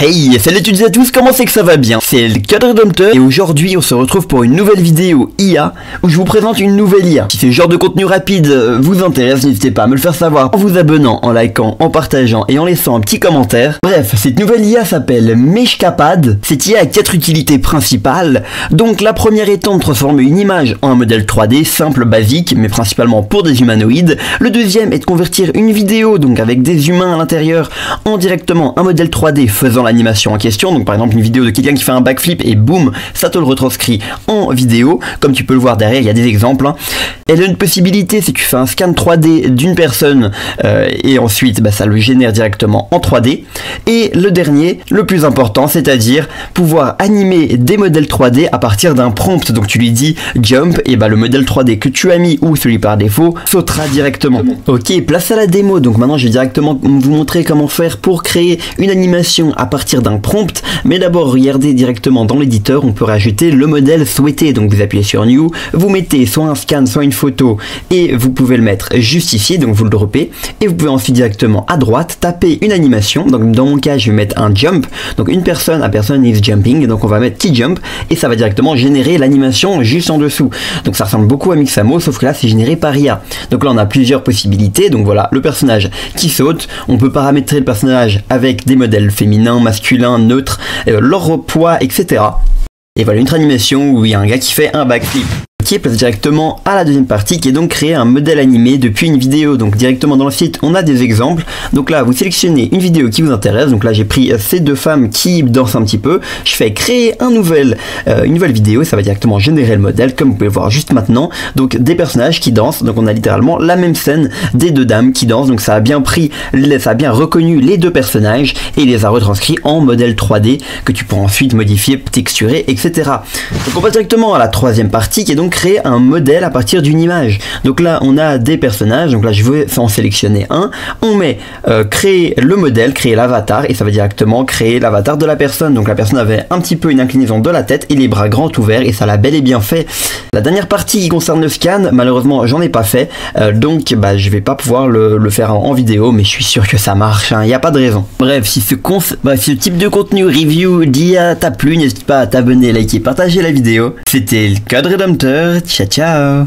Hey, salut à toutes et à tous, comment c'est que ça va bien? C'est le Code Redempteur et aujourd'hui on se retrouve pour une nouvelle vidéo IA où je vous présente une nouvelle IA. Si ce genre de contenu rapide vous intéresse, n'hésitez pas à me le faire savoir en vous abonnant, en likant, en partageant et en laissant un petit commentaire. Bref, cette nouvelle IA s'appelle Meshkapad. Cette IA a 4 utilités principales. Donc la première étant de transformer une image en un modèle 3D simple, basique, mais principalement pour des humanoïdes. Le deuxième est de convertir une vidéo, donc avec des humains à l'intérieur, en directement un modèle 3D faisant l'animation en question. Donc par exemple une vidéo de quelqu'un qui fait un backflip et boum, ça te le retranscrit en vidéo. Comme tu peux le voir derrière, il y a des exemples. Elle a une possibilité, c'est que tu fais un scan 3D d'une personne et ensuite ça le génère directement en 3D. Et le dernier, le plus important, c'est-à-dire pouvoir animer des modèles 3D à partir d'un prompt. Donc tu lui dis jump et le modèle 3D que tu as mis ou celui par défaut sautera directement. Ok, place à la démo. Donc maintenant je vais directement vous montrer comment faire pour créer une animation à partir d'un prompt. Mais d'abord regardez directement dans l'éditeur, on peut rajouter le modèle souhaité. Donc vous appuyez sur new, vous mettez soit un scan soit une photo et vous pouvez le mettre juste ici, donc vous le droppez et vous pouvez ensuite directement à droite taper une animation. Donc dans mon cas je vais mettre un jump, donc une personne, a person is jumping, donc on va mettre qui jump et ça va directement générer l'animation juste en dessous. Donc ça ressemble beaucoup à Mixamo, sauf que là c'est généré par IA. Donc là on a plusieurs possibilités. Donc voilà, le personnage qui saute, on peut paramétrer le personnage avec des modèles féminins, masculins, neutres, leur poids, etc. Et voilà une autre animation où il y a un gars qui fait un backflip. Qui place directement à la deuxième partie qui est donc créer un modèle animé depuis une vidéo. Donc directement dans le site on a des exemples. Donc là vous sélectionnez une vidéo qui vous intéresse. Donc là j'ai pris ces deux femmes qui dansent un petit peu. Je fais créer une nouvelle vidéo et ça va directement générer le modèle comme vous pouvez le voir juste maintenant. Donc des personnages qui dansent. Donc on a littéralement la même scène des deux dames qui dansent. Donc ça a bien reconnu les deux personnages et il les a retranscrits en modèle 3D que tu peux ensuite modifier, texturer, etc. Donc on passe directement à la troisième partie qui est donc créer un modèle à partir d'une image. Donc là on a des personnages, donc là je vais en sélectionner un, on met créer le modèle, créer l'avatar et ça va directement créer l'avatar de la personne. Donc la personne avait un petit peu une inclinaison de la tête et les bras grands ouverts et ça l'a bel et bien fait. La dernière partie qui concerne le scan, malheureusement j'en ai pas fait, donc je vais pas pouvoir le faire en vidéo, mais je suis sûr que ça marche, il n'y a pas de raison. Bref, si ce type de contenu review d'IA t'a plu, n'hésite pas à t'abonner, liker, partager la vidéo. C'était le Code Redempteur. Ciao ciao.